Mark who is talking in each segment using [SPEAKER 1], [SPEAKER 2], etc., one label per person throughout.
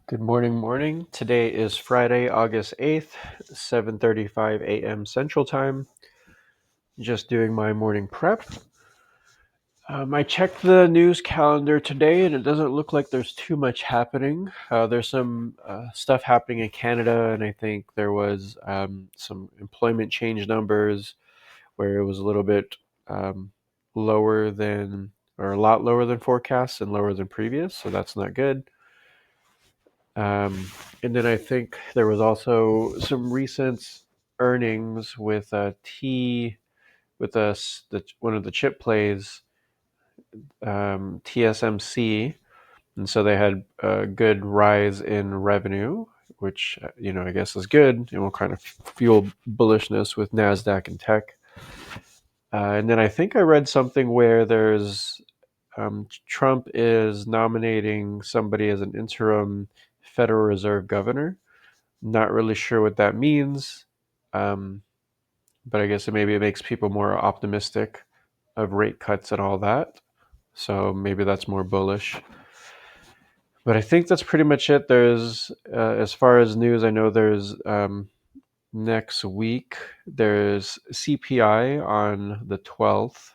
[SPEAKER 1] Good morning. Today is Friday, August 8th, 7:35 a.m. Central Time. Just doing my morning prep. I checked the news calendar today and it doesn't look like there's too much happening. There's some stuff happening in Canada, and I think there was some employment change numbers where it was a little bit um, lower than, or a lot lower than forecasts and lower than previous, so that's not good. Um, and then I think there was also some recent earnings with with one of the chip plays, TSMC, and so they had a good rise in revenue, which I guess is good and will kind of fuel bullishness with Nasdaq and tech. And then I think I read something where there's Trump is nominating somebody as an interim Federal Reserve governor. Not really sure what that means, um, but I guess maybe it makes people more optimistic of rate cuts and all that. So maybe that's more bullish. But I think that's pretty much it. There's, as far as news, I know there's next week, there's CPI on the 12th.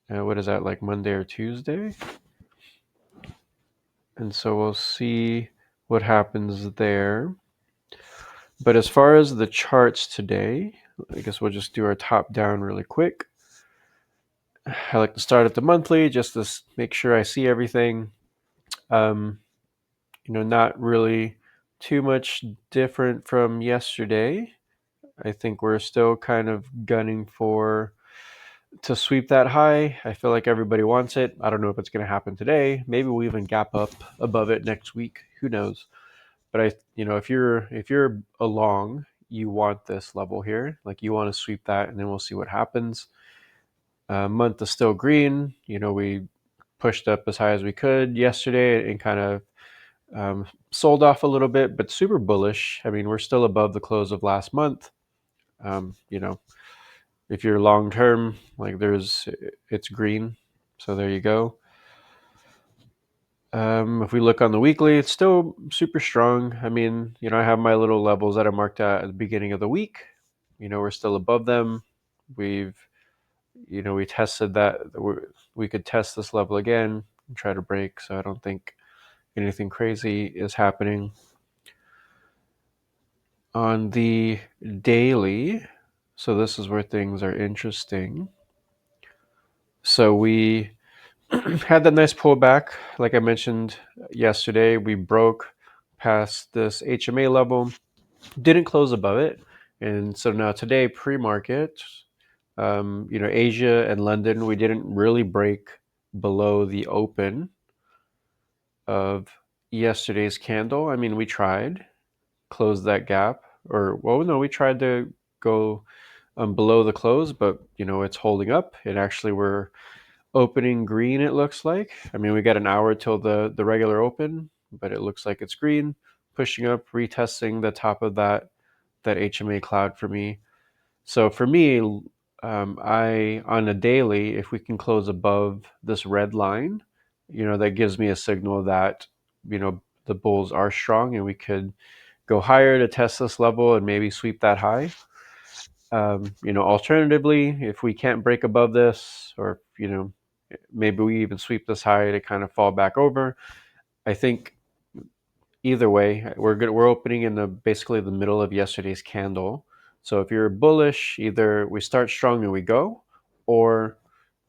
[SPEAKER 1] What is that, like Monday or Tuesday? And so we'll see what happens there. But as far as the charts today, I guess we'll just do our top down really quick. I like to start at the monthly just to make sure I see everything. Um, not really too much different from yesterday. I think we're still kind of gunning for to sweep that high. I feel like everybody wants it. I don't know if it's going to happen today. Maybe we'll even gap up above it next week. Who knows? But if you're along, you want this level here. Like you want to sweep that, and then we'll see what happens. Month is still green. We pushed up as high as we could yesterday and kind of sold off a little bit, but super bullish. I mean, we're still above the close of last month. Um, you know, if you're long term, like it's green. So there you go. If we look on the weekly, it's still super strong. I mean, I have my little levels that I marked out at the beginning of the week. We're still above them. We've, we tested that. We could test this level again and try to break. So I don't think anything crazy is happening. On the daily, so this is where things are interesting. So we had that nice pullback. Like I mentioned yesterday, we broke past this HMA level, didn't close above it. And so now today, pre-market, Asia and London, we didn't really break below the open of yesterday's candle. I mean, we tried, close that gap, or well, no, we tried to go below the close, but it's holding up. It actually we're opening green. It looks like. I mean, we got an hour till the regular open, but it looks like it's green, pushing up, retesting the top of that HMA cloud for me. So for me, I on a daily, if we can close above this red line, that gives me a signal that the bulls are strong and we could go higher to test this level and maybe sweep that high. Alternatively, if we can't break above this, or maybe we even sweep this high to kind of fall back over. I think either way, we're good. We're opening in basically the middle of yesterday's candle. So if you're bullish, either we start strong and we go, or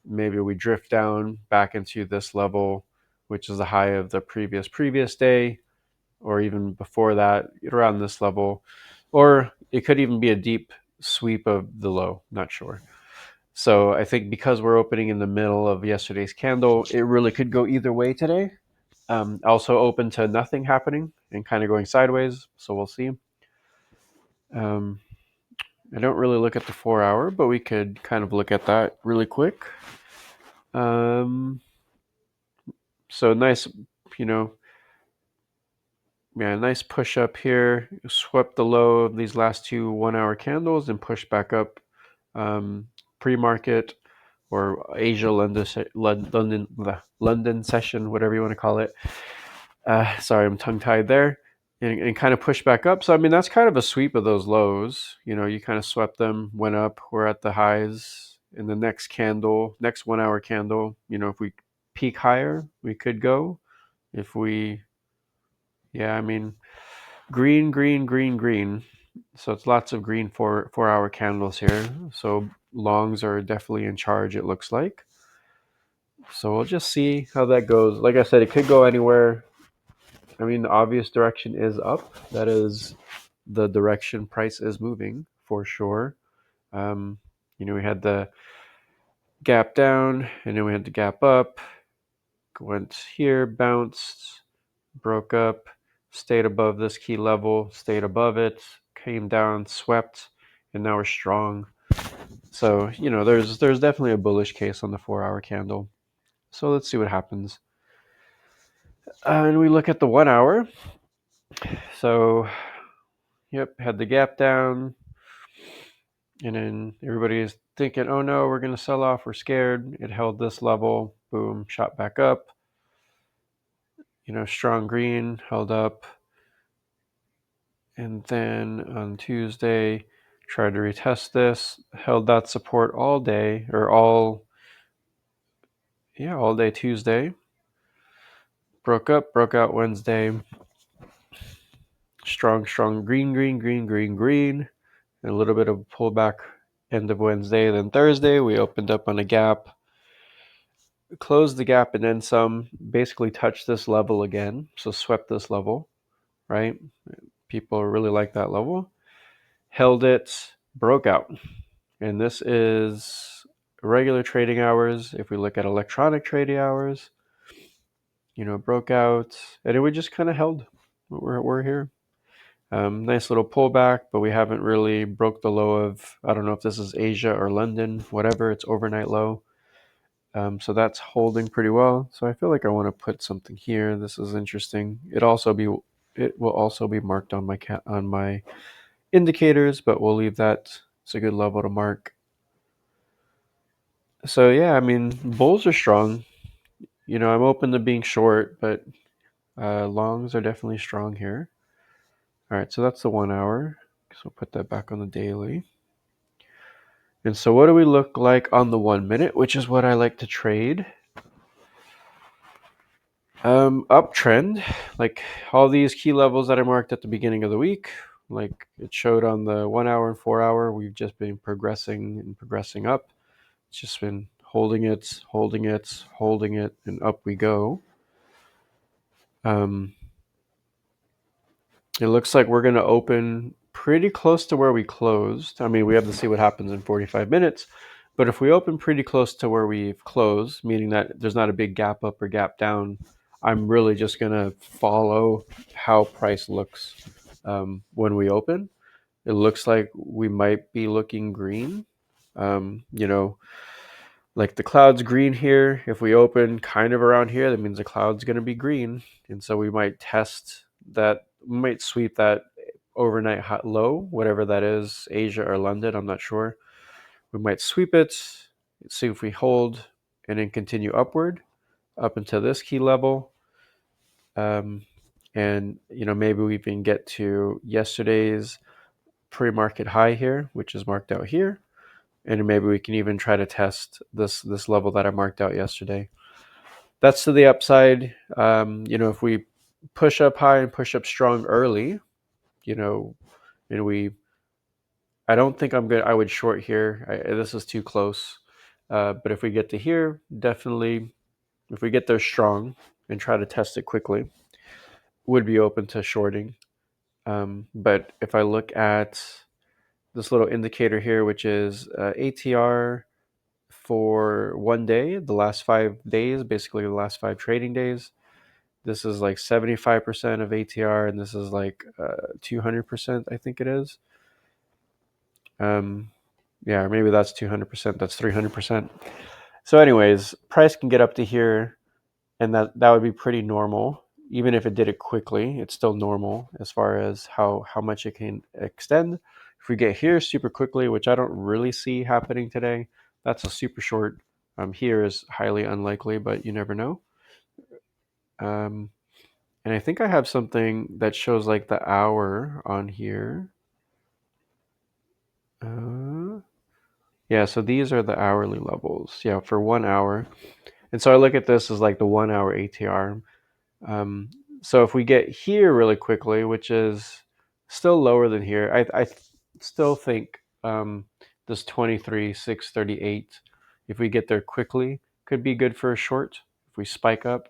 [SPEAKER 1] maybe we drift down back into this level, which is the high of the previous day, or even before that, around this level, or it could even be a deep sweep of the low. Not sure. So I think because we're opening in the middle of yesterday's candle, it really could go either way today. Also open to nothing happening and kind of going sideways. So we'll see. Um, I don't really look at the 4 hour, but we could kind of look at that really quick. So nice, you know, nice push up here. Swept the low of these last two 1 hour candles and pushed back up pre-market or Asia London session, whatever you want to call it. Sorry, I'm tongue-tied there. And kind of push back up. So, I mean, that's kind of a sweep of those lows. You know, you kind of swept them, went up, we're at the highs. In the next candle, next 1 hour candle, you know, if we peak higher, we could go. If we, yeah, I mean, green, green, green, green. So it's lots of green 4 hour candles here. So longs are definitely in charge, it looks like. So we'll just see how that goes. Like I said, it could go anywhere. I mean, the obvious direction is up. That is the direction price is moving for sure. Um, you know, we had the gap down and then we had the gap up, went here, bounced, broke up, stayed above this key level, stayed above it, came down, swept, and now we're strong. So, you know, there's definitely a bullish case on the 4 hour candle. So let's see what happens. And we look at the 1 hour. So, yep, had the gap down. And then everybody is thinking, oh no, we're going to sell off. We're scared. It held this level. Boom, shot back up. You know, strong green, held up. And then on Tuesday, tried to retest this, held that support all day, or all day Tuesday. Broke up, broke out Wednesday. Strong, strong green, green, green, green, green. And a little bit of pullback end of Wednesday. Then Thursday, we opened up on a gap, closed the gap and then some, basically touched this level again. So swept this level, right? People really like that level. Held it, broke out. And this is regular trading hours. If we look at electronic trading hours, you know, broke out, and we just kind of held. We're here. Nice little pullback, but we haven't really broke the low of, I don't know if this is Asia or London, whatever. It's overnight low. So that's holding pretty well. So I feel like I want to put something here. This is interesting. It will also be marked on my indicators, but we'll leave that. It's a good level to mark. So yeah, I mean, bulls are strong. You know, I'm open to being short, but longs are definitely strong here. All right, so that's the 1 hour. So we'll put that back on the daily. And so what do we look like on the 1 minute, which is what I like to trade? Uptrend, like all these key levels that I marked at the beginning of the week, like it showed on the 1 hour and 4 hour, we've just been progressing and progressing up. It's just been holding it, holding it, holding it, and up we go. It looks like we're going to open pretty close to where we closed. I mean, we have to see what happens in 45 minutes. But if we open pretty close to where we've closed, meaning that there's not a big gap up or gap down, I'm really just going to follow how price looks when we open. It looks like we might be looking green. You know, like the cloud's green here. If we open kind of around here, that means the cloud's going to be green. And so we might test that, we might sweep that overnight hot low, whatever that is, Asia or London, I'm not sure. We might sweep it, see if we hold, and then continue upward up until this key level. And, you know, maybe we can get to yesterday's pre-market high here, which is marked out here. And maybe we can even try to test this level that I marked out yesterday. That's to the upside. You know, if we push up high and push up strong early, you know, and I don't think I'm good. I would short here. This is too close. But if we get to here, definitely, if we get there strong and try to test it quickly, would be open to shorting. But if I look at this little indicator here, which is ATR for 1 day, the last 5 days, basically the last 5 trading days. This is like 75% of ATR, and this is like 200%, I think it is. Yeah, or maybe that's 200%, that's 300%. So anyways, price can get up to here, and that would be pretty normal. Even if it did it quickly, it's still normal as far as how much it can extend. If we get here super quickly, which I don't really see happening today, that's a super short. Here is highly unlikely, but you never know. And I think I have something that shows like the hour on here. Yeah, so these are the hourly levels. Yeah, for 1 hour. And so I look at this as like the 1 hour ATR. Um, so if we get here really quickly, which is still lower than here, I still think this 23,638, if we get there quickly, could be good for a short if we spike up.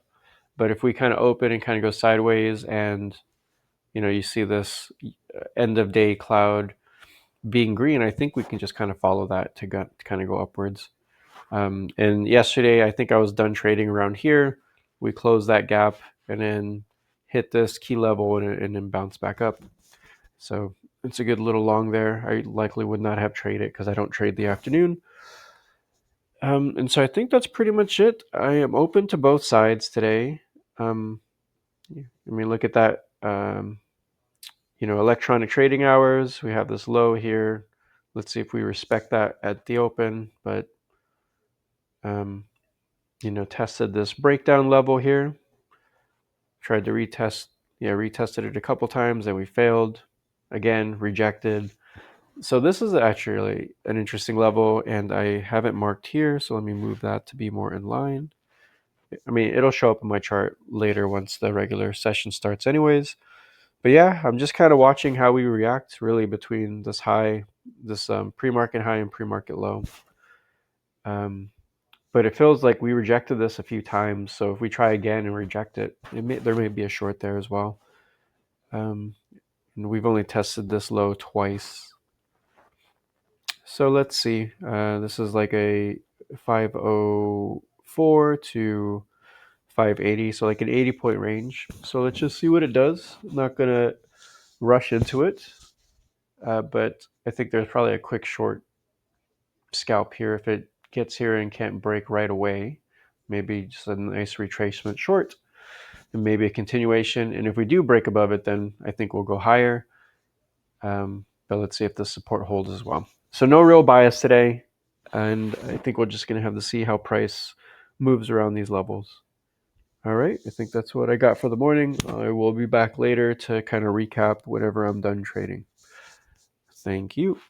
[SPEAKER 1] But if we kind of open and kind of go sideways and you see this end of day cloud being green, I think we can just kind of follow that to kind of go upwards. And yesterday, I think I was done trading around here. We closed that gap and then hit this key level and then bounce back up. So it's a good little long there. I likely would not have traded because I don't trade the afternoon. And so I think that's pretty much it. I am open to both sides today. Look at that. Electronic trading hours. We have this low here. Let's see if we respect that at the open. But tested this breakdown level here. Tried to retested it a couple times and we failed. Again, rejected. So this is actually an interesting level and I haven't marked here. So let me move that to be more in line. It'll show up in my chart later once the regular session starts anyways. But yeah, I'm just kind of watching how we react really between this high, this pre-market high and pre-market low. But it feels like we rejected this a few times. So if we try again and reject it, there may be a short there as well. And we've only tested this low twice. So let's see. This is like a 504 to 580, so like an 80-point range. So let's just see what it does. I'm not going to rush into it, but I think there's probably a quick short scalp here if it gets here and can't break right away. Maybe just a nice retracement short and maybe a continuation. And if we do break above it, then I think we'll go higher. But let's see if the support holds as well. So no real bias today. And I think we're just going to have to see how price moves around these levels. All right, I think that's what I got for the morning. I will be back later to kind of recap whatever I'm done trading. Thank you.